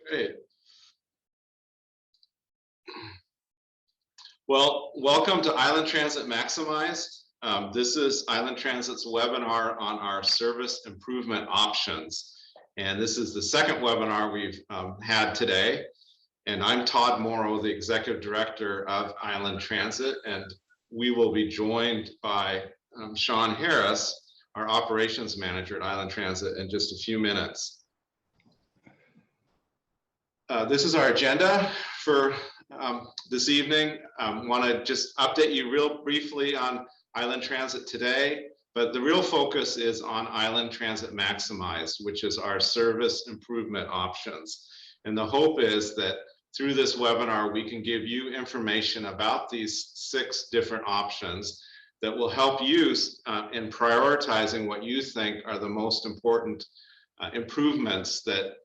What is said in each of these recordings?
Great. Well, welcome to Island Transit Maximized. This is Island Transit's webinar on our service improvement options. And this is the second webinar we've had today. And I'm Todd Morrow, the Executive Director of Island Transit, and we will be joined by Sean Harris, our Operations Manager at Island Transit, in just a few minutes. This is our agenda for this evening. Want to just update you real briefly on Island Transit today, but the real focus is on Island Transit Maximized, which is our service improvement options. And the hope is that through this webinar, we can give you information about these 6 different options that will help you in prioritizing what you think are the most important improvements that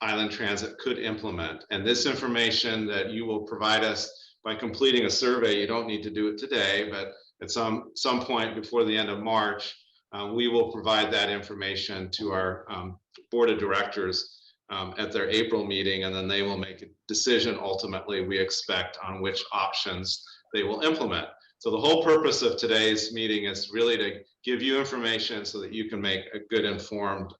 Island Transit could implement. And this information that you will provide us by completing a survey, you don't need to do it today, but at some point before the end of March, we will provide that information to our board of directors at their April meeting, and then they will make a decision ultimately, we expect, on which options they will implement. So the whole purpose of today's meeting is really to give you information so that you can make a good informed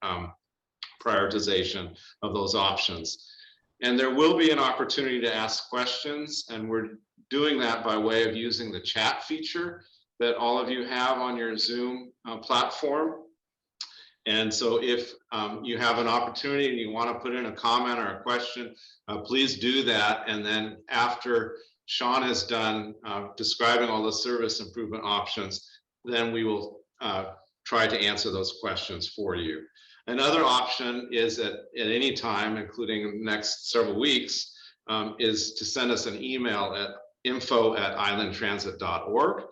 prioritization of those options. And there will be an opportunity to ask questions, and we're doing that by way of using the chat feature that all of you have on your Zoom platform. And so if you have an opportunity and you want to put in a comment or a question, please do that. And then after Sean has done describing all the service improvement options, then we will try to answer those questions for you. Another option is at any time, including the next several weeks, is to send us an email at info@islandtransit.org,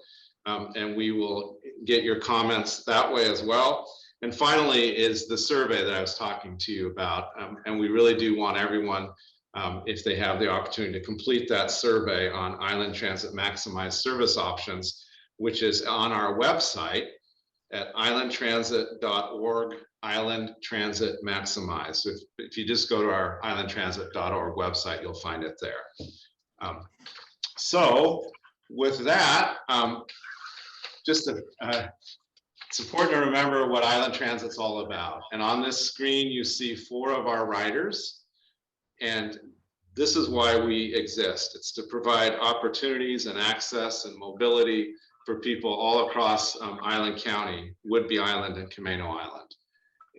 and we will get your comments that way as well. And finally is the survey that I was talking to you about, and we really do want everyone, if they have the opportunity, to complete that survey on Island Transit Maximized Service Options, which is on our website at islandtransit.org, Island Transit Maximized. So if you just go to our islandtransit.org website, you'll find it there. So with that, it's important to remember what Island Transit's all about. And on this screen, you see 4 of our riders. And this is why we exist. It's to provide opportunities and access and mobility for people all across Island County, Whidbey Island and Camano Island.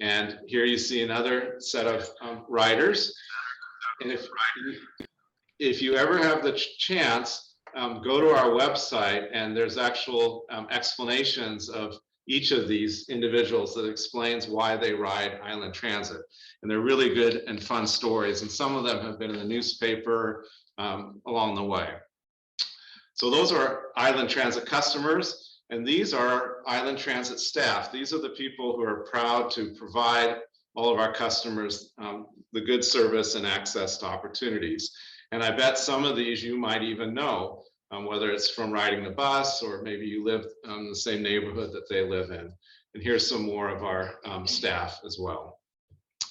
And here you see another set of riders. And if you ever have the chance, go to our website, and there's actual explanations of each of these individuals that explains why they ride Island Transit. And they're really good and fun stories. And some of them have been in the newspaper along the way. So those are Island Transit customers, and these are Island Transit staff. These are the people who are proud to provide all of our customers the good service and access to opportunities. And I bet some of these you might even know, whether it's from riding the bus or maybe you live in the same neighborhood that they live in. And here's some more of our staff as well.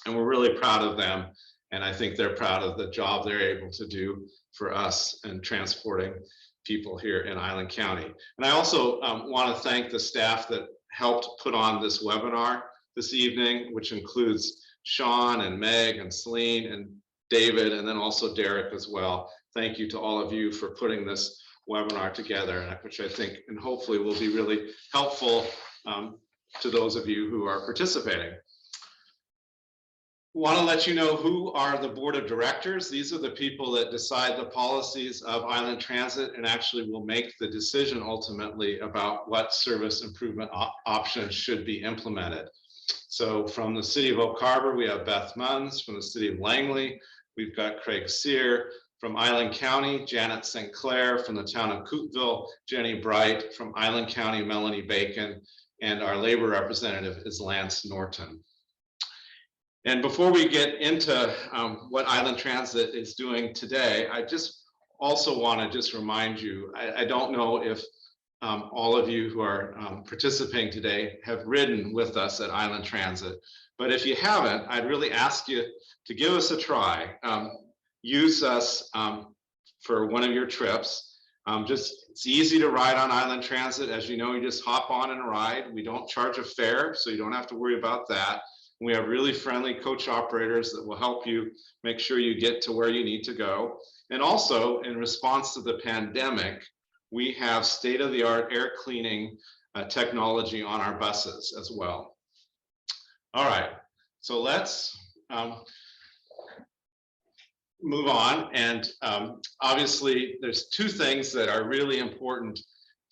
And we're really proud of them. And I think they're proud of the job they're able to do for us in transporting people here in Island County. And I also want to thank the staff that helped put on this webinar this evening, which includes Sean and Meg and Celine and David, and then also Derek as well. Thank you to all of you for putting this webinar together, which I think and hopefully will be really helpful to those of you who are participating. Want to let you know who are the board of directors. These are the people that decide the policies of Island Transit and actually will make the decision ultimately about what service improvement options should be implemented. So from the city of Oak Harbor, we have Beth Munns. From the city of Langley, we've got Craig Sear. From Island County, Janet St. Clair. From the town of Coopville, Jenny Bright. From Island County, Melanie Bacon. And our labor representative is Lance Norton. And before we get into what Island Transit is doing today, I just also want to just remind you, I don't know if all of you who are participating today have ridden with us at Island Transit. But if you haven't, I'd really ask you to give us a try. Use us for one of your trips. It's easy to ride on Island Transit. As you know, you just hop on and ride. We don't charge a fare, so you don't have to worry about that. We have really friendly coach operators that will help you make sure you get to where you need to go. And also, in response to the pandemic, we have state-of-the-art air cleaning technology on our buses as well. All right, so let's move on. And obviously, there's two things that are really important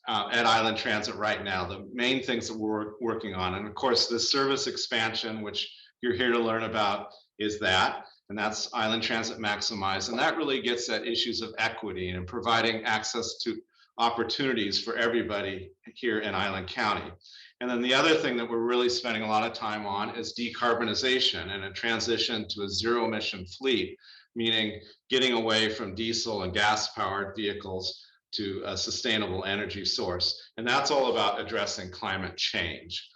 at Island Transit right now, the main things that we're working on. And of course, the service expansion, which you're here to learn about, is that. And that's Island Transit Maximize. And that really gets at issues of equity and providing access to opportunities for everybody here in Island County. And then the other thing that we're really spending a lot of time on is decarbonization and a transition to a zero emission fleet, meaning getting away from diesel and gas powered vehicles to a sustainable energy source. And that's all about addressing climate change.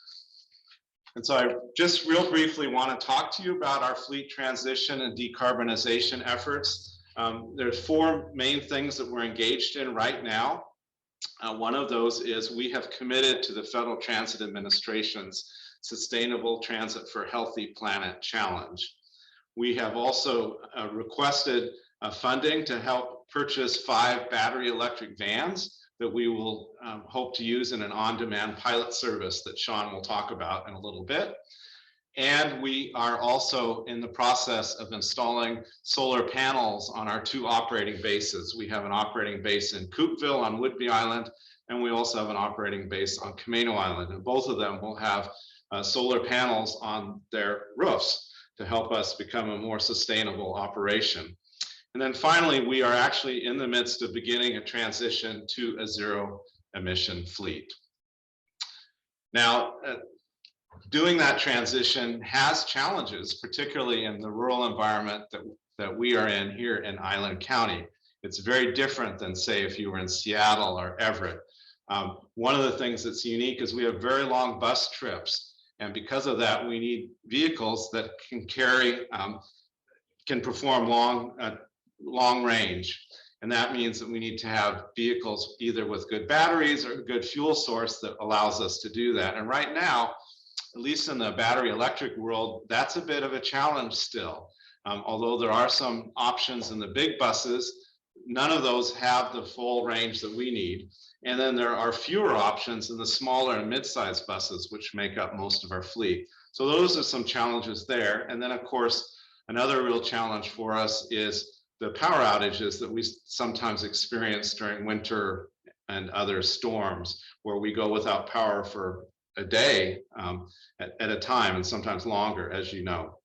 And so I just real briefly want to talk to you about our fleet transition and decarbonization efforts. There's four main things that we're engaged in right now. One of those is we have committed to the Federal Transit Administration's Sustainable Transit for a Healthy Planet Challenge. We have also requested funding to help purchase 5 battery electric vans that we will hope to use in an on-demand pilot service that Sean will talk about in a little bit. And we are also in the process of installing solar panels on our 2 operating bases. We have an operating base in Coopville on Whidbey Island, and we also have an operating base on Camano Island. And both of them will have solar panels on their roofs to help us become a more sustainable operation. And then finally, we are actually in the midst of beginning a transition to a zero emission fleet. Now, doing that transition has challenges, particularly in the rural environment that we are in here in Island County. It's very different than, say, if you were in Seattle or Everett. One of the things that's unique is we have very long bus trips. And because of that, we need vehicles that can carry, can perform long range. And that means that we need to have vehicles either with good batteries or a good fuel source that allows us to do that. And right now, at least in the battery electric world, that's a bit of a challenge still. Although there are some options in the big buses, none of those have the full range that we need. And then there are fewer options in the smaller and mid-sized buses, which make up most of our fleet. So those are some challenges there. And then of course, another real challenge for us is the power outages that we sometimes experience during winter and other storms, where we go without power for a day at a time, and sometimes longer, as you know.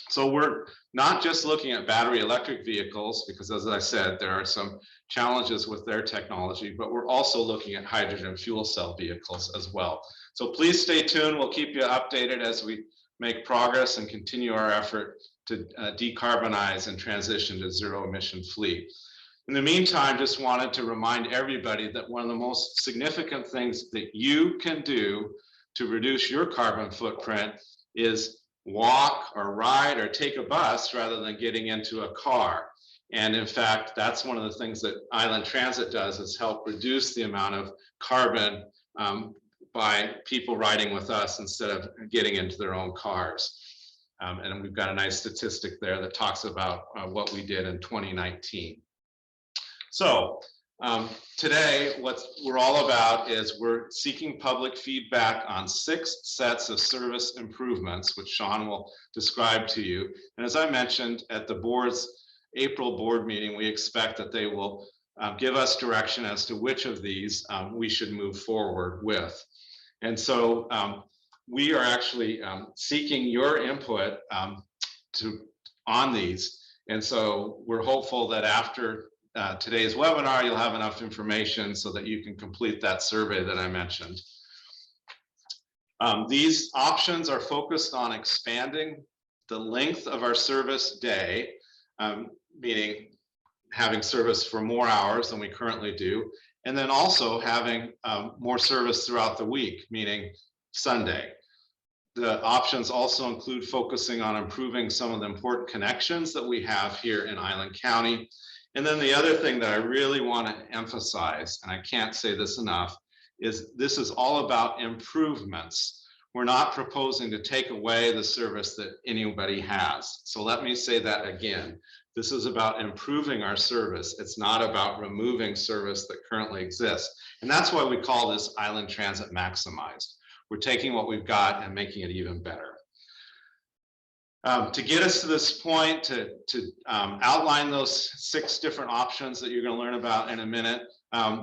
So we're not just looking at battery electric vehicles, because as I said, there are some challenges with their technology, but we're also looking at hydrogen fuel cell vehicles as well. So please stay tuned. We'll keep you updated as we make progress and continue our effort to decarbonize and transition to zero emission fleet. In the meantime, just wanted to remind everybody that one of the most significant things that you can do to reduce your carbon footprint is walk or ride or take a bus rather than getting into a car. And in fact, that's one of the things that Island Transit does, is help reduce the amount of carbon by people riding with us instead of getting into their own cars. And we've got a nice statistic there that talks about what we did in 2019. So today, what we're all about is we're seeking public feedback on 6 sets of service improvements, which Sean will describe to you. And as I mentioned at the board's April board meeting, we expect that they will give us direction as to which of these we should move forward with. And so we are actually seeking your input on these. And so we're hopeful that after today's webinar, you'll have enough information so that you can complete that survey that I mentioned. These options are focused on expanding the length of our service day, meaning having service for more hours than we currently do, And then also having more service throughout the week, meaning Sunday. The options also include focusing on improving some of the important connections that we have here in Island County. And then the other thing that I really want to emphasize, and I can't say this enough, is this is all about improvements. We're not proposing to take away the service that anybody has. So let me say that again. This is about improving our service. It's not about removing service that currently exists. And that's why we call this Island Transit Maximized. We're taking what we've got and making it even better. To get us to this point, to outline those 6 different options that you're going to learn about in a minute,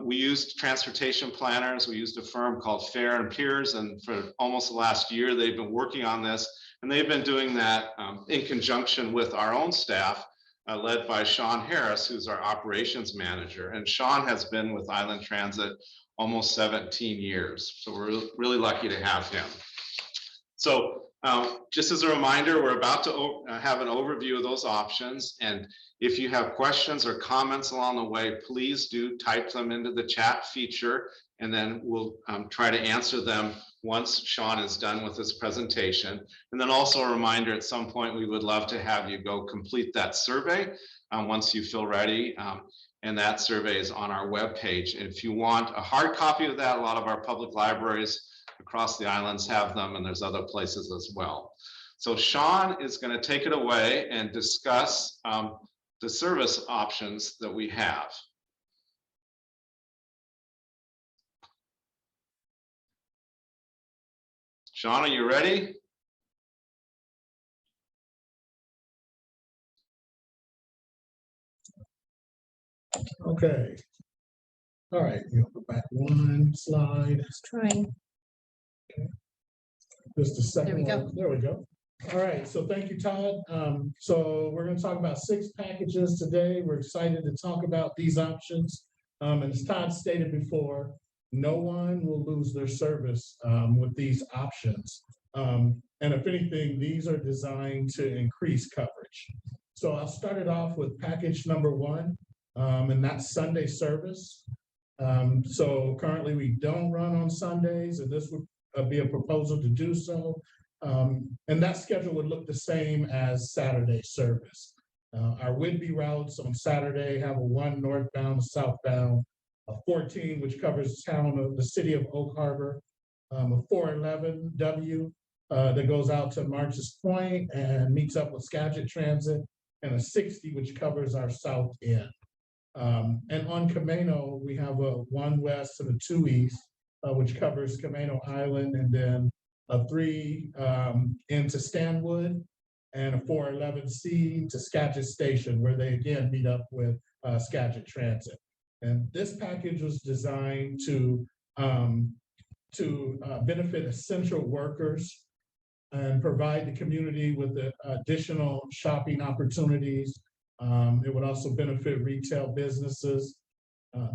we used transportation planners. We used a firm called Fair and Peers, and for almost the last year, they've been working on this, and they've been doing that in conjunction with our own staff, led by Sean Harris, who's our operations manager. And Sean has been with Island Transit almost 17 years. So we're really lucky to have him. So just as a reminder, we're about to have an overview of those options. And if you have questions or comments along the way, please do type them into the chat feature, and then we'll try to answer them once Sean is done with his presentation. And then also a reminder, at some point, we would love to have you go complete that survey once you feel ready. And that survey is on our webpage. And if you want a hard copy of that, a lot of our public libraries across the islands have them, and there's other places as well. So Sean is going to take it away and discuss the service options that we have. Sean, are you ready? Okay. All right, you'll go back one slide. Trying. Okay. Just a second. There we go. There we go. All right, so thank you, Todd. So we're going to talk about 6 packages today. We're excited to talk about these options. And as Todd stated before, no one will lose their service with these options. And if anything, these are designed to increase coverage. So I'll start it off with package number 1, and that's Sunday service. So currently we don't run on Sundays, and this would be a proposal to do so. And that schedule would look the same as Saturday service. Our Whidbey routes on Saturday have a 1 northbound, a southbound, a 14, which covers the city of Oak Harbor, a 411W that goes out to March's Point and meets up with Skagit Transit, and a 60, which covers our south end. And on Camano, we have a 1 west and a 2 east, which covers Camano Island, and then a 3 into Stanwood, and a 411C to Skagit Station, where they again meet up with Skagit Transit. And this package was designed to benefit essential workers and provide the community with the additional shopping opportunities. It would also benefit retail businesses,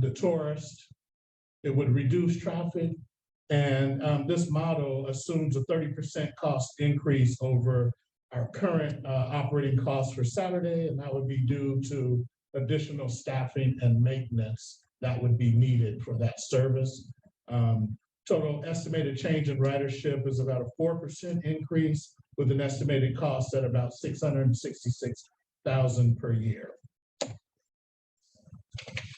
the tourists. It would reduce traffic. And this model assumes a 30% cost increase over our current operating costs for Saturday, and that would be due to additional staffing and maintenance that would be needed for that service. Total estimated change in ridership is about a 4% increase, with an estimated cost at about $666,000 per year.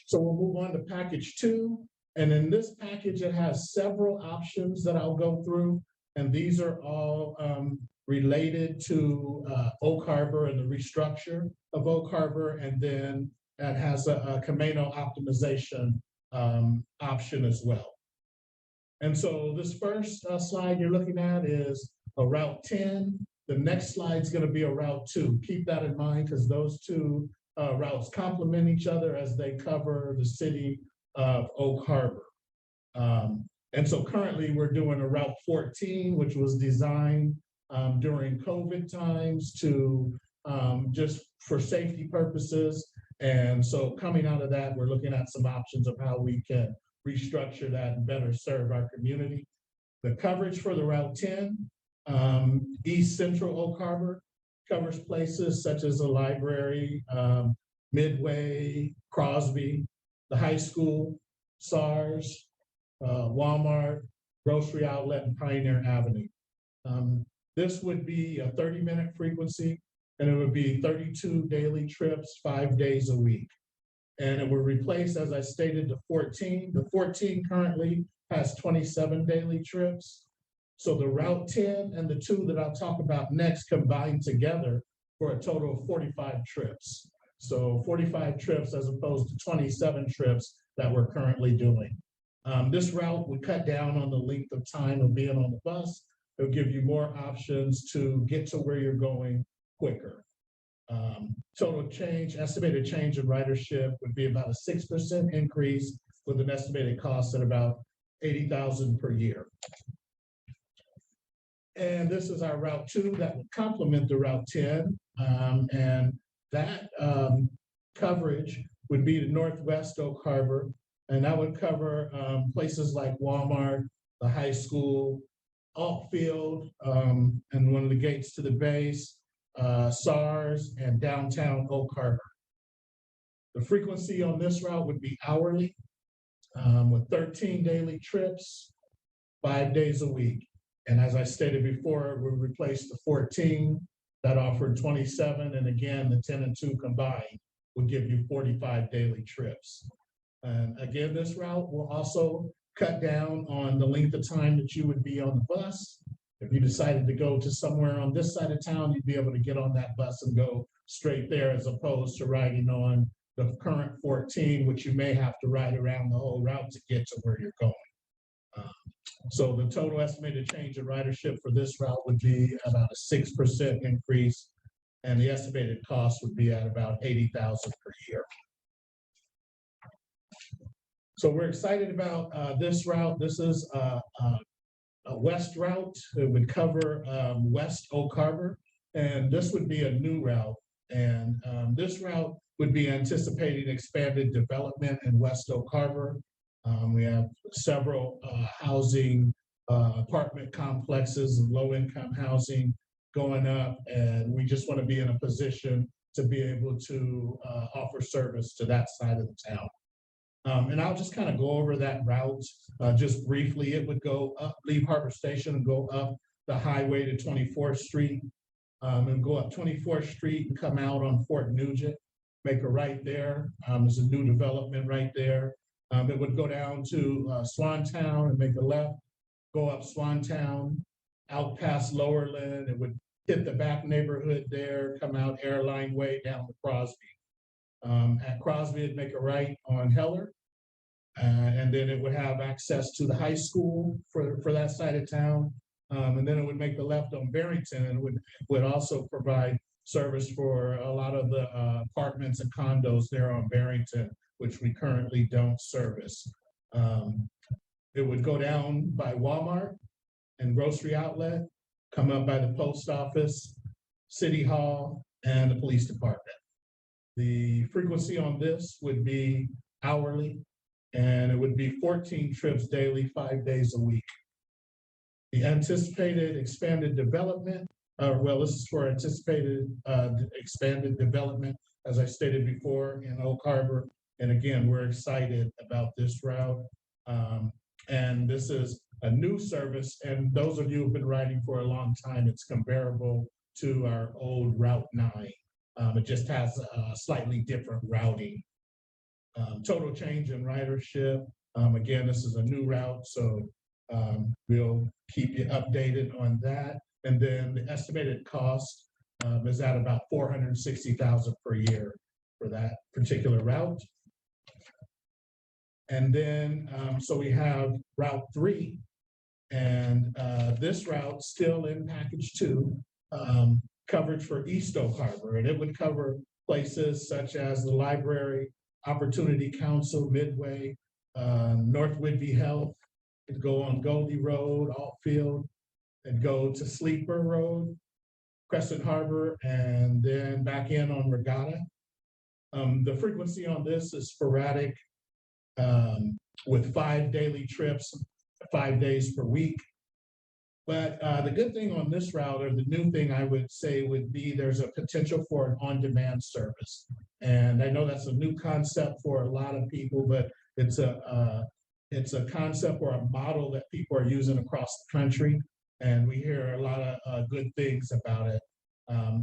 So we'll move on to package 2. And in this package, it has several options that I'll go through. And these are all related to Oak Harbor and the restructure of Oak Harbor. And then it has a Camano Optimization option as well. And so this first slide you're looking at is a Route 10. The next slide is going to be a Route 2. Keep that in mind, because those 2 routes complement each other as they cover the city of Oak Harbor. And so currently we're doing a Route 14, which was designed during COVID times to just for safety purposes. And so coming out of that, we're looking at some options of how we can restructure that and better serve our community. The coverage for the Route 10, East Central Oak Harbor, covers places such as the library, Midway, Crosby, the high school, SARS, Walmart, Grocery Outlet, and Pioneer Avenue. This would be a 30-minute frequency, and it would be 32 daily trips, 5 days a week. And it would replace, as I stated, the 14. The 14 currently has 27 daily trips. So the Route 10 and the 2 that I'll talk about next combined together for a total of 45 trips. So 45 trips as opposed to 27 trips that we're currently doing. This route would cut down on the length of time of being on the bus. It'll give you more options to get to where you're going quicker. Total change, estimated change in ridership would be about a 6% increase with an estimated cost at about $80,000 per year. And this is our Route 2 that would complement the Route 10. And that coverage would be the Northwest Oak Harbor. And that would cover places like Walmart, the high school, Altfield, and one of the gates to the base, SARS, and downtown Oak Harbor. The frequency on this route would be hourly with 13 daily trips, 5 days a week. And as I stated before, we replaced the 14 that offered 27. And again, the 10 and 2 combined would give you 45 daily trips. And again, this route will also cut down on the length of time that you would be on the bus. If you decided to go to somewhere on this side of town, you'd be able to get on that bus and go straight there as opposed to riding on the current 14, which you may have to ride around the whole route to get to where you're going. So the total estimated change in ridership for this route would be about a 6% increase, and the estimated cost would be at about $80,000 per year. So we're excited about this route. This is a west route. It would cover West Oak Harbor, and this would be a new route. And this route would be anticipating expanded development in West Oak Harbor. We have several housing apartment complexes and low-income housing going up, and we just want to be in a position to be able to offer service to that side of the town. And I'll just kind of go over that route just briefly. It would go up, leave Harbor Station and go up the highway to 24th Street and go up 24th Street and come out on Fort Nugent, make a right there. There's a new development right there. It would go down to Swantown and make a left, go up Swantown, out past Lowerland. It would hit the back neighborhood there, come out Airline Way down to Crosby. At Crosby, it'd make a right on Heller, and then it would have access to the high school for that side of town. And then it would make the left on Barrington, and would also provide service for a lot of the apartments and condos there on Barrington, which we currently don't service. It would go down by Walmart and Grocery Outlet, come up by the post office, City Hall, and the police department. The frequency on this would be hourly, and it would be 14 trips daily, 5 days a week. The anticipated expanded development, well, this is for anticipated expanded development, as I stated before, in Oak Harbor. And again, we're excited about this route. And this is a new service. And those of you who've been riding for a long time, it's comparable to our old Route 9. It just has a slightly different routing. Total change in ridership. Again, this is a new route, so we'll keep you updated on that. And then the estimated cost is at about $460,000 per year for that particular route. And then, so we have Route 3, and this route still in Package 2, coverage for East Oak Harbor, and it would cover places such as the library, Opportunity Council, Midway, North Whidbey Health. It'd go on Goldie Road, Altfield, and go to Sleeper Road, Crescent Harbor, and then back in on Regatta. The frequency on this is sporadic with 5 daily trips, 5 days per week. But the good thing on this route, or the new thing I would say, would be there's a potential for an on-demand service. And I know that's a new concept for a lot of people, but It's a concept or a model that people are using across the country, and we hear a lot of good things about it.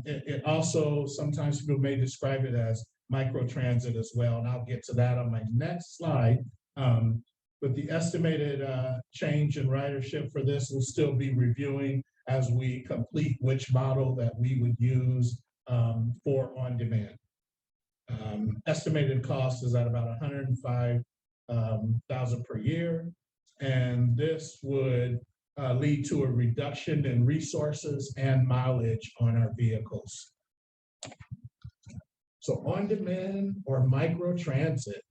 It also, sometimes people may describe it as microtransit as well, and I'll get to that on my next slide. But the estimated change in ridership for this will still be reviewing as we complete which model that we would use for on-demand. Estimated cost is at about 105,000 per year, and this would lead to a reduction in resources and mileage on our vehicles. So on-demand or microtransit.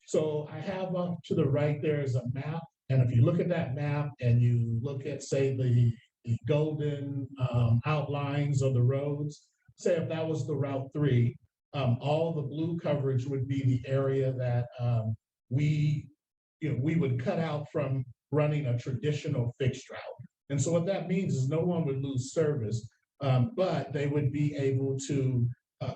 So I have up to the right there is a map, and if you look at that map and you look at, say, the golden outlines of the roads, say if that was the Route 3, all the blue coverage would be the area that we would cut out from running a traditional fixed route. And so what that means is no one would lose service, but they would be able to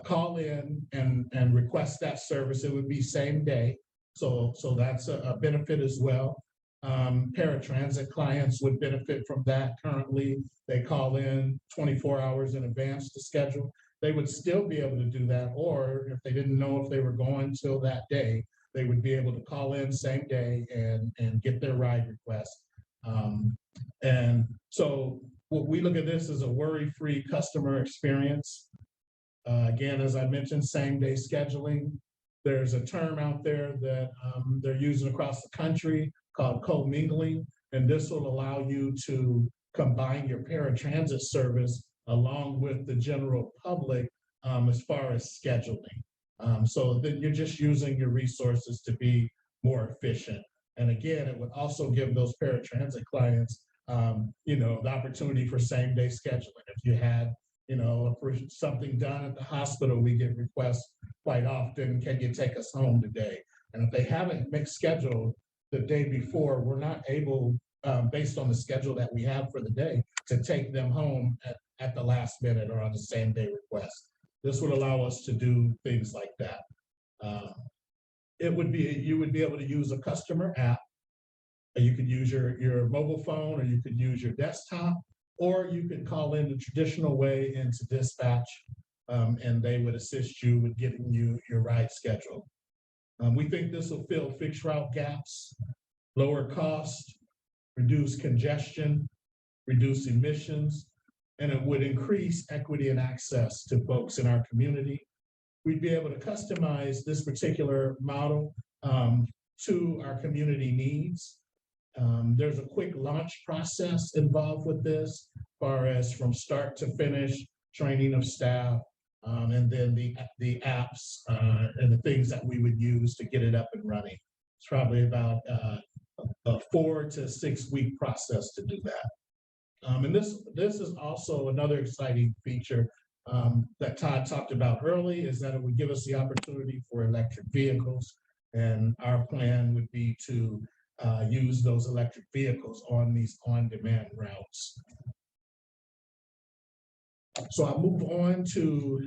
call in and request that service. It would be same day. So that's a benefit as well. Paratransit clients would benefit from that. Currently, they call in 24 hours in advance to schedule. They would still be able to do that, or if they didn't know if they were going till that day, they would be able to call in same day and get their ride request. And so what we look at this as a worry-free customer experience. Again, as I mentioned, same day scheduling. There's a term out there that they're using across the country called co-mingling, and this will allow you to combine your paratransit service along with the general public as far as scheduling. So that you're just using your resources to be more efficient. And again, it would also give those paratransit clients, the opportunity for same day scheduling. If you had, for something done at the hospital, we get requests quite often, can you take us home today? And if they haven't mixed scheduled the day before, we're not able, based on the schedule that we have for the day, to take them home at the last minute or on the same day request. This would allow us to do things like that. You would be able to use a customer app. You could use your mobile phone, or you could use your desktop, or you could call in the traditional way into dispatch, and they would assist you with getting you your ride schedule. We think this will fill fixed route gaps, lower cost, reduce congestion, reduce emissions, and it would increase equity and access to folks in our community. We'd be able to customize this particular model to our community needs. There's a quick launch process involved with this, as far as from start to finish, training of staff, and then the apps and the things that we would use to get it up and running. It's probably about a 4 to 6 week process to do that. And this is also another exciting feature that Todd talked about early, is that it would give us the opportunity for electric vehicles. And our plan would be to use those electric vehicles on these on-demand routes. So I'll move on to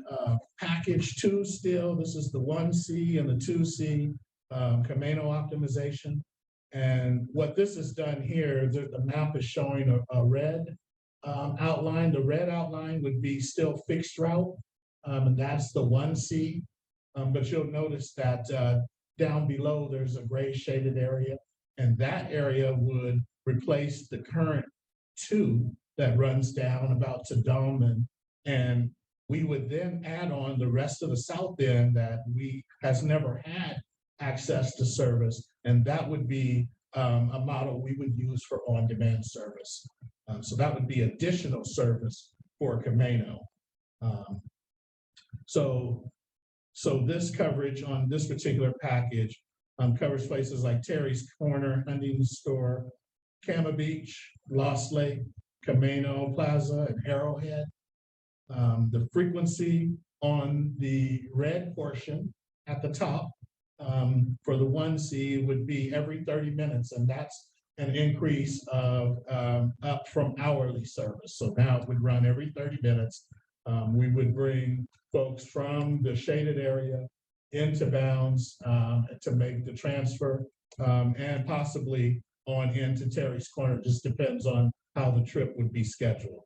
package 2 still. This is the 1C and the 2C, Camano Optimization. And what this has done here, the map is showing a red outline. The red outline would be still fixed route, and that's the 1C. But you'll notice that down below, there's a gray shaded area, and that area would replace the current 2 that runs down about to Dolman. And we would then add on the rest of the south end that has never had access to service, and that would be a model we would use for on-demand service. So that would be additional service for Camano. So this coverage on this particular package covers places like Terry's Corner, Huntington Store, Cama Beach, Lost Lake, Camano Plaza, and Arrowhead. The frequency on the red portion at the top for the 1C would be every 30 minutes, and that's an increase of up from hourly service. So now it would run every 30 minutes. We would bring folks from the shaded area into Bounds to make the transfer, and possibly on into Terry's Corner. Just depends on how the trip would be scheduled.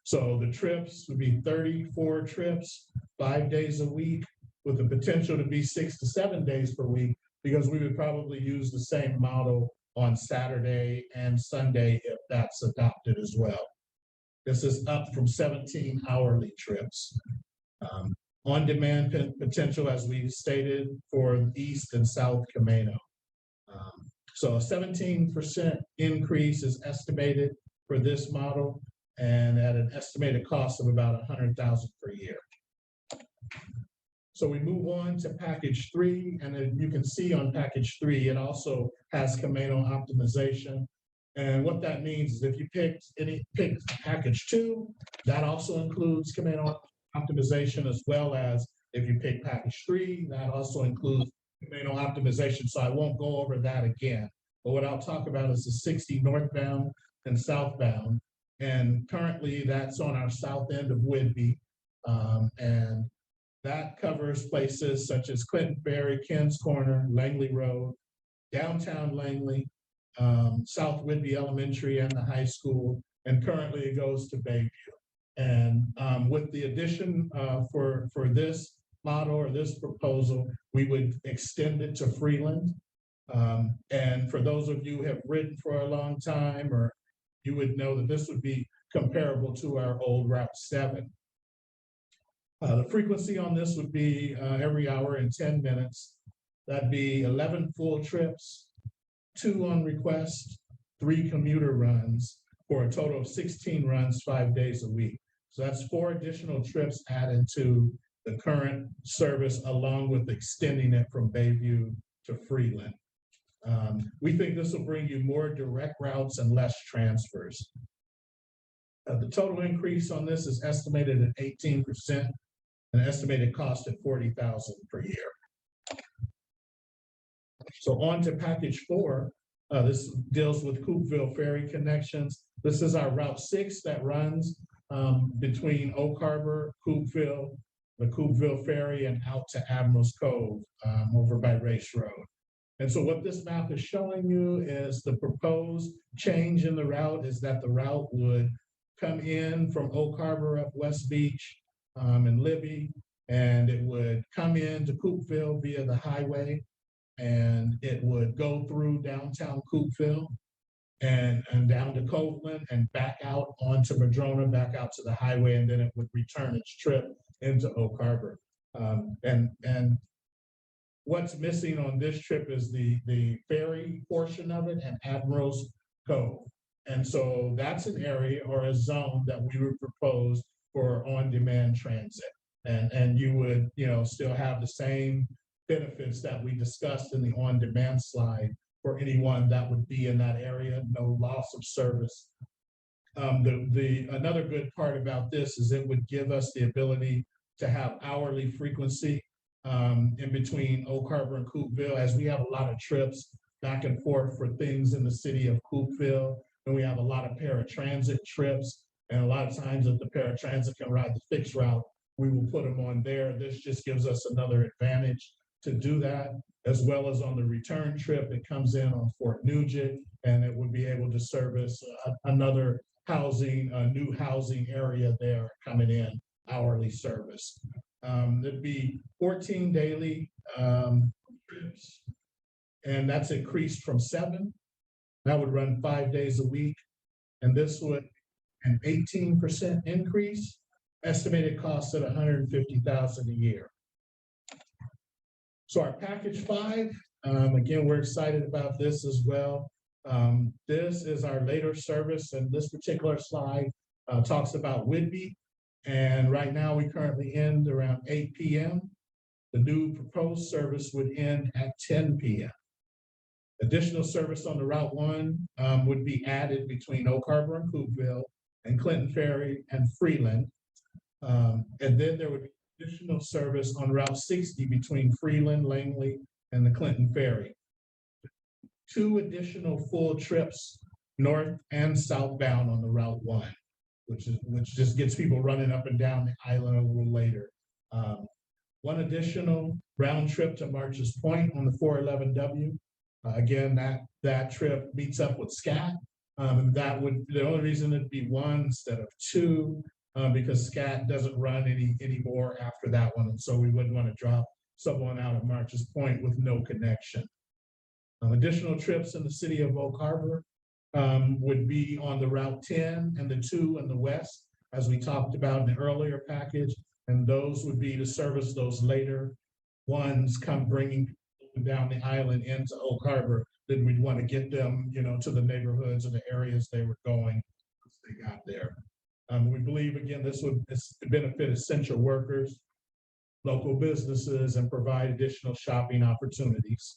So the trips would be 34 trips, 5 days a week, with the potential to be 6 to 7 days per week, because we would probably use the same model on Saturday and Sunday if that's adopted as well. This is up from 17 hourly trips. On-demand potential, as we stated, for East and South Camano. So a 17% increase is estimated for this model, and at an estimated cost of about $100,000 per year. So we move on to package 3, and then you can see on package 3, it also has Camano Optimization. And what that means is if you pick package 2, that also includes Camano Optimization, as well as if you pick package 3, that also includes Camano Optimization. So I won't go over that again. But what I'll talk about is the 60 northbound and southbound. And currently that's on our south end of Whidbey. And that covers places such as Clinton Ferry, Ken's Corner, Langley Road, downtown Langley, South Whidbey Elementary and the high school. And currently it goes to Bayview. And with the addition for this model or this proposal, we would extend it to Freeland. And for those of you who have ridden for a long time, or you would know that this would be comparable to our old Route 7. The frequency on this would be every hour and 10 minutes. That'd be 11 full trips, 2 on request, 3 commuter runs, for a total of 16 runs 5 days a week. So that's 4 additional trips added to the current service, along with extending it from Bayview to Freeland. We think this will bring you more direct routes and less transfers. The total increase on this is estimated at 18%, an estimated cost at $40,000 per year. So on to package 4. This deals with Coopville Ferry connections. This is our Route 6 that runs between Oak Harbor, Coopville, the Coopville Ferry, and out to Admiral's Cove over by Race Road. And so what this map is showing you is the proposed change in the route is that the route would come in from Oak Harbor up West Beach and Libby, and it would come into Coopville via the highway, and it would go through downtown Coopville and down to Coveland and back out onto Madrona, back out to the highway, and then it would return its trip into Oak Harbor. And what's missing on this trip is the ferry portion of it and Admiral's Cove. And so that's an area or a zone that we would propose for on-demand transit. And you would, still have the same benefits that we discussed in the on-demand slide for anyone that would be in that area, no loss of service. Another good part about this is it would give us the ability to have hourly frequency in between Oak Harbor and Coopville, as we have a lot of trips back and forth for things in the city of Coopville, and we have a lot of paratransit trips, and a lot of times if the paratransit can ride the fixed route, we will put them on there. This just gives us another advantage to do that, as well as on the return trip, it comes in on Fort Nugent, and it would be able to service another new housing area there coming in, hourly service. There'd be 14 daily trips, and that's increased from 7. That would run 5 days a week, and this would an 18% increase, estimated cost at $150,000 a year. So our package 5, again, we're excited about this as well. This is our later service, and this particular slide talks about Whidbey. And right now we currently end around 8 p.m. The new proposed service would end at 10 p.m. Additional service on the Route 1 would be added between Oak Harbor and Coopville and Clinton Ferry and Freeland. And then there would be additional service on Route 60 between Freeland, Langley, and the Clinton Ferry. 2 additional full trips north and southbound on the Route 1, which just gets people running up and down the island a little later. one additional round trip to March's Point on the 411W. Again, that trip meets up with SCAT. And that would, the only reason it'd be one instead of two, because SCAT doesn't run any more after that one. And so we wouldn't want to drop someone out at March's Point with no connection. Additional trips in the city of Oak Harbor would be on the Route 10 and the 2 in the west, as we talked about in the earlier package. And those would be to service those later ones come bringing down the island into Oak Harbor. Then we'd want to get them, to the neighborhoods and the areas they were going once they got there. We believe, again, this would benefit essential workers, local businesses, and provide additional shopping opportunities.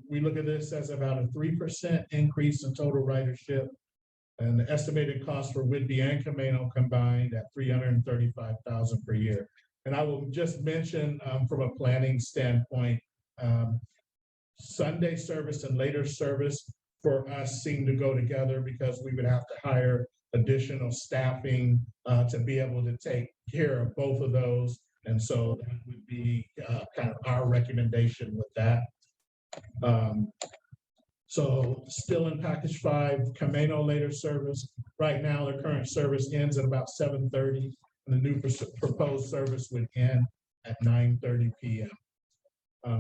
We look at this as about a 3% increase in total ridership, and the estimated cost for Whidbey and Camano combined at $335,000 per year. And I will just mention from a planning standpoint, Sunday service and later service for us seem to go together because we would have to hire additional staffing to be able to take care of both of those. And so that would be kind of our recommendation with that. So still in package 5, Camano later service. Right now, the current service ends at about 7:30, and the new proposed service would end at 9:30 p.m.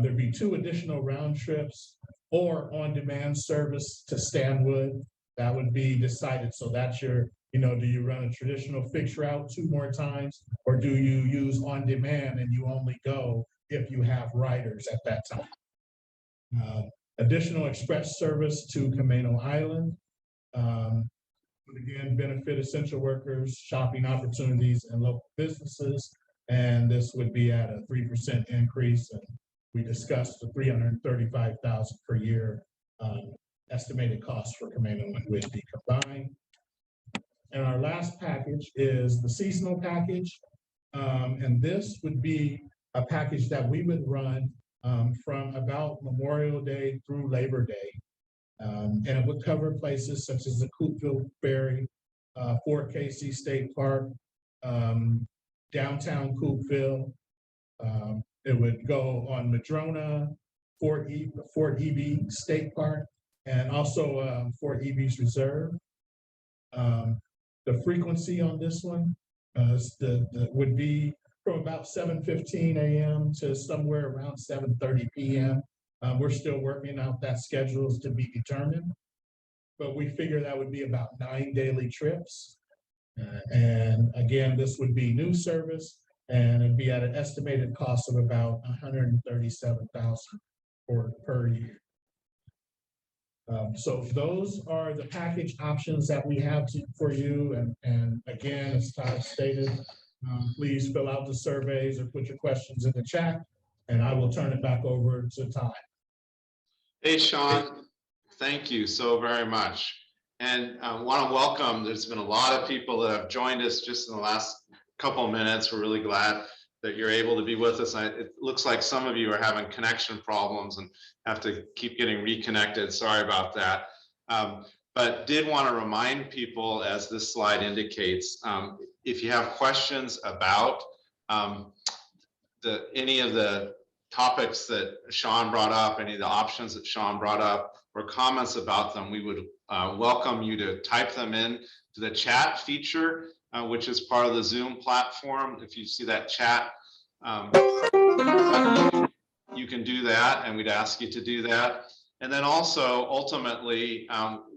There'd be 2 additional round trips or on-demand service to Stanwood. That would be decided. So that's your, do you run a traditional fixed route 2 more times, or do you use on-demand and you only go if you have riders at that time? Additional express service to Camano Island would again benefit essential workers, shopping opportunities, and local businesses. And this would be at a 3% increase. And we discussed the $335,000 per year estimated cost for Camano and Whidbey combined. And our last package is the seasonal package. And this would be a package that we would run from about Memorial Day through Labor Day. And it would cover places such as the Coopville Ferry, Fort Casey State Park, downtown Coopville. It would go on Madrona, Fort Eby State Park, and also Fort Eby's Reserve. The frequency on this one would be from about 7:15 a.m. to somewhere around 7:30 p.m. We're still working out that schedules to be determined, but we figure that would be about 9 daily trips. And again, this would be new service, and it'd be at an estimated cost of about $137,000 per year. So those are the package options that we have for you. And again, as Todd stated, please fill out the surveys or put your questions in the chat, and I will turn it back over to Todd. Hey, Sean, thank you so very much. And I want to welcome, there's been a lot of people that have joined us just in the last couple of minutes. We're really glad that you're able to be with us. It looks like some of you are having connection problems and have to keep getting reconnected. Sorry about that. But did want to remind people, as this slide indicates, if you have questions about any of the topics that Sean brought up, any of the options that Sean brought up, or comments about them, we would welcome you to type them in to the chat feature, which is part of the Zoom platform. If you see that chat, you can do that, and we'd ask you to do that. And then also, ultimately,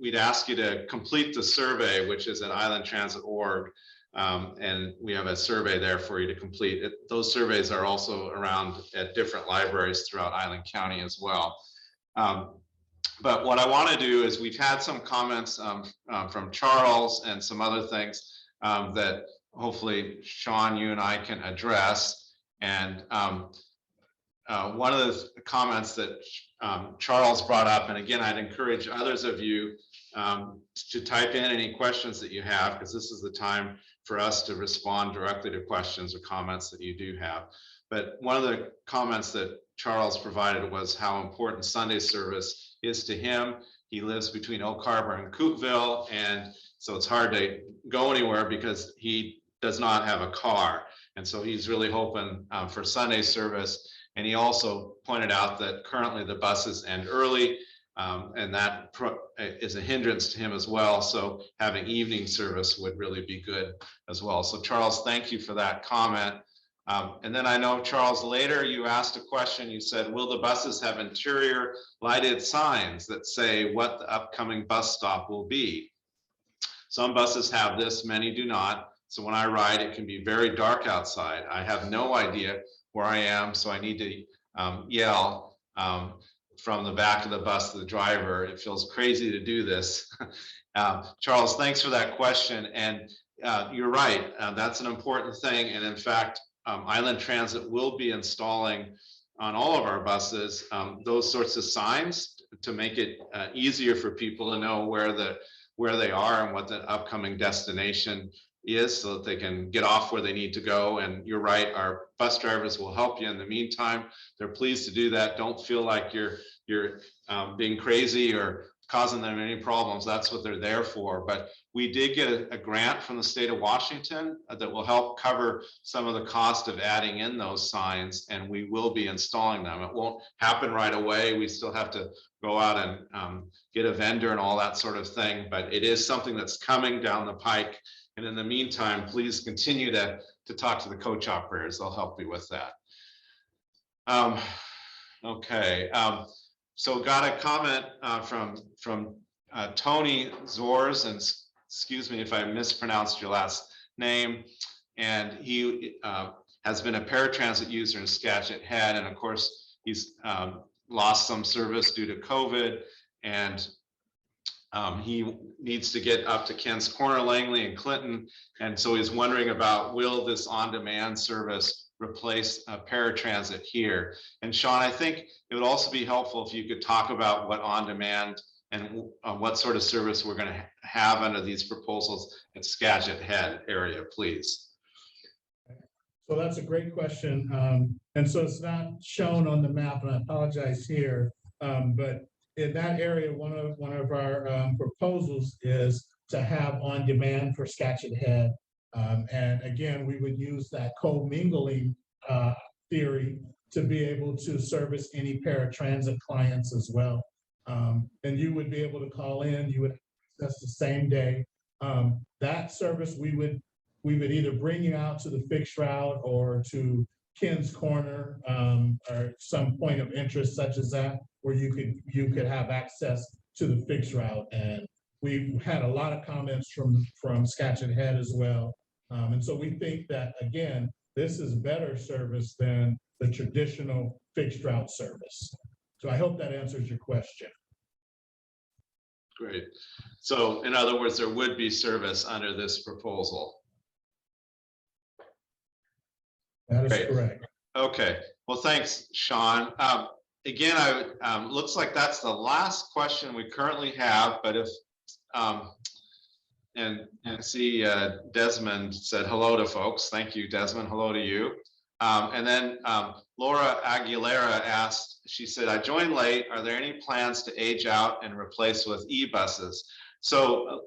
we'd ask you to complete the survey, which is at islandtransit.org. And we have a survey there for you to complete. Those surveys are also around at different libraries throughout Island County as well. But what I want to do is, we've had some comments from Charles and some other things that hopefully, Sean, you and I can address. And one of the comments that Charles brought up, and again, I'd encourage others of you to type in any questions that you have, because this is the time for us to respond directly to questions or comments that you do have. But one of the comments that Charles provided was how important Sunday service is to him. He lives between Oak Harbor and Coopville, and so it's hard to go anywhere because he does not have a car. And so he's really hoping for Sunday service. And he also pointed out that currently the buses end early, and that is a hindrance to him as well. So having evening service would really be good as well. So Charles, thank you for that comment. And then I know, Charles, later you asked a question. You said, will the buses have interior lighted signs that say what the upcoming bus stop will be? Some buses have this, many do not. So when I ride, it can be very dark outside. I have no idea where I am, so I need to yell from the back of the bus to the driver. It feels crazy to do this. Charles, thanks for that question. And you're right, that's an important thing. And in fact, Island Transit will be installing on all of our buses those sorts of signs to make it easier for people to know where they are and what the upcoming destination is, so that they can get off where they need to go. And you're right, our bus drivers will help you in the meantime. They're pleased to do that. Don't feel like you're being crazy or causing them any problems. That's what they're there for. But we did get a grant from the state of Washington that will help cover some of the cost of adding in those signs, and we will be installing them. It won't happen right away. We still have to go out and get a vendor and all that sort of thing, but it is something that's coming down the pike. And in the meantime, please continue to talk to the coach operators. They'll help you with that. Okay, so got a comment from Tony Zors, and excuse me if I mispronounced your last name. And he has been a paratransit user in Skagit Head, and of course he's lost some service due to COVID, and he needs to get up to Kent's Corner, Langley, and Clinton. And so he's wondering about, will this on-demand service replace paratransit here? And Sean, I think it would also be helpful if you could talk about what on-demand and what sort of service we're going to have under these proposals at Skagit Head area, please. So that's a great question. And so it's not shown on the map, and I apologize here, but in that area, one of our proposals is to have on demand for Skagit Head. And again, we would use that co-mingling theory to be able to service any paratransit clients as well. And you would be able to call in, you would access the same day. That service, we would either bring you out to the fixed route or to Ken's Corner, or some point of interest such as that, where you could have access to the fixed route. And we've had a lot of comments from Skagit Head as well. And so we think that, again, this is better service than the traditional fixed route service. So I hope that answers your question. Great. So in other words, there would be service under this proposal. That is correct. Okay. Well, thanks, Sean. Again, looks like that's the last question we currently have, but if, and I see Desmond said hello to folks. Thank you, Desmond. Hello to you. And then Laura Aguilera asked, she said, I joined late. Are there any plans to age out and replace with e-buses? So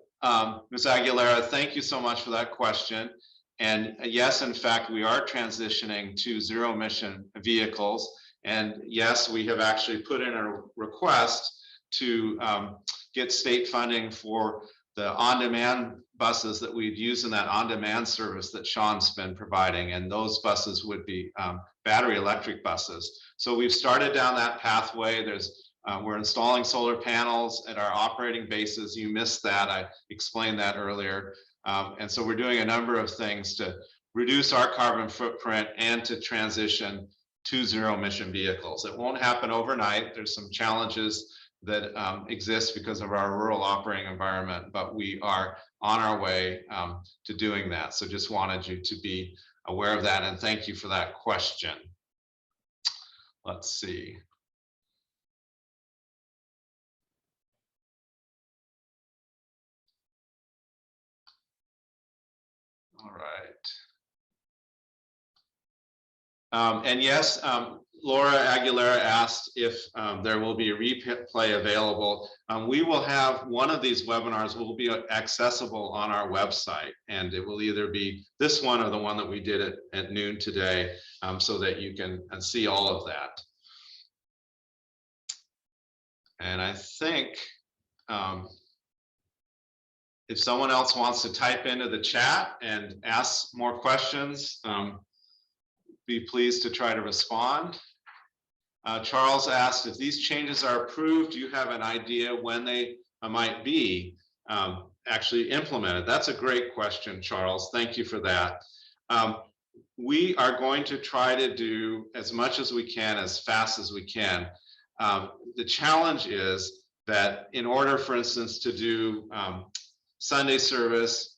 Ms. Aguilera, thank you so much for that question. And yes, in fact, we are transitioning to zero emission vehicles. And yes, we have actually put in a request to get state funding for the on-demand buses that we'd use in that on-demand service that Sean's been providing. And those buses would be battery electric buses. So we've started down that pathway. We're installing solar panels at our operating bases. You missed that. I explained that earlier. And so we're doing a number of things to reduce our carbon footprint and to transition to zero emission vehicles. It won't happen overnight. There's some challenges that exist because of our rural operating environment, but we are on our way to doing that. So just wanted you to be aware of that, and thank you for that question. Let's see. All right. And yes, Laura Aguilera asked if there will be a replay available. We will have one of these webinars will be accessible on our website, and it will either be this one or the one that we did at noon today, so that you can see all of that. And I think if someone else wants to type into the chat and ask more questions, be pleased to try to respond. Charles asked, if these changes are approved, do you have an idea when they might be actually implemented? That's a great question, Charles. Thank you for that. We are going to try to do as much as we can, as fast as we can. The challenge is that in order, for instance, to do Sunday service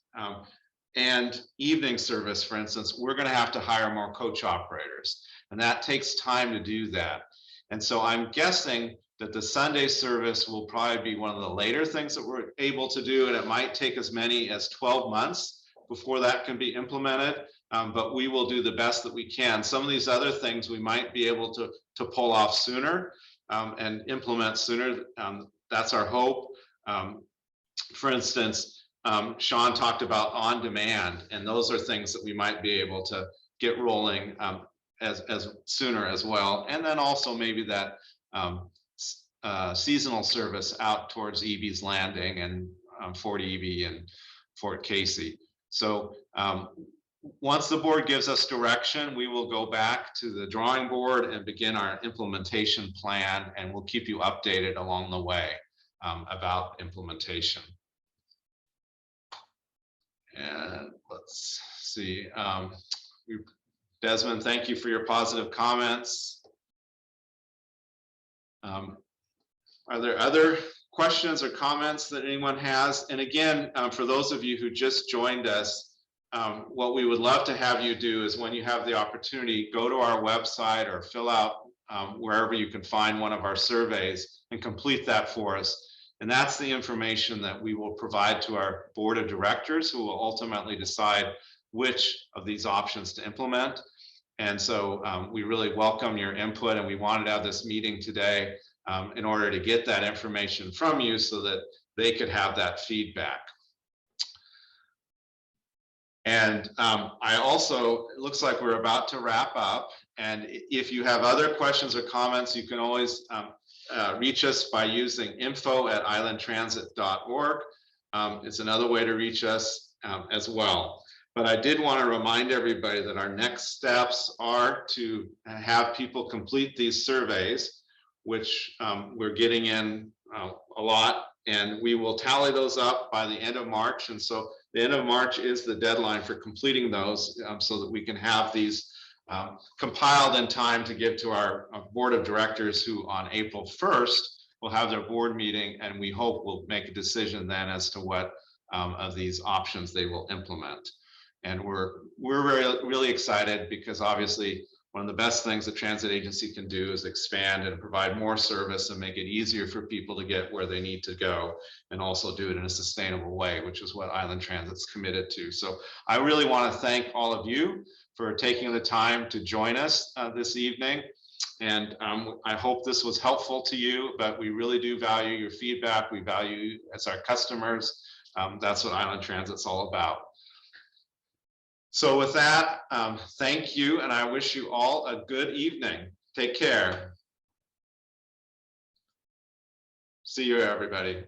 and evening service, for instance, we're going to have to hire more coach operators, and that takes time to do that. And so I'm guessing that the Sunday service will probably be one of the later things that we're able to do, and it might take as many as 12 months before that can be implemented, but we will do the best that we can. Some of these other things we might be able to pull off sooner and implement sooner. That's our hope. For instance, Sean talked about on demand, and those are things that we might be able to get rolling as sooner as well. And then also maybe that seasonal service out towards EB's Landing and Fort EB and Fort Casey. So once the board gives us direction, we will go back to the drawing board and begin our implementation plan, and we'll keep you updated along the way about implementation. And let's see. Desmond, thank you for your positive comments. Are there other questions or comments that anyone has? And again, for those of you who just joined us, what we would love to have you do is, when you have the opportunity, go to our website or fill out wherever you can find one of our surveys and complete that for us. And that's the information that we will provide to our board of directors, who will ultimately decide which of these options to implement. And so we really welcome your input, and we wanted to have this meeting today in order to get that information from you so that they could have that feedback. And I also, it looks like we're about to wrap up. And if you have other questions or comments, you can always reach us by using info@islandtransit.org. It's another way to reach us as well. But I did want to remind everybody that our next steps are to have people complete these surveys, which we're getting in a lot, and we will tally those up by the end of March. And so the end of March is the deadline for completing those, so that we can have these compiled in time to give to our board of directors, who on April 1st will have their board meeting, and we hope will make a decision then as to what of these options they will implement. And we're really excited, because obviously one of the best things the transit agency can do is expand and provide more service and make it easier for people to get where they need to go, and also do it in a sustainable way, which is what Island Transit's committed to. So I really want to thank all of you for taking the time to join us this evening. And I hope this was helpful to you, but we really do value your feedback. We value you as our customers. That's what Island Transit's all about. So with that, thank you, and I wish you all a good evening. Take care. See you, everybody.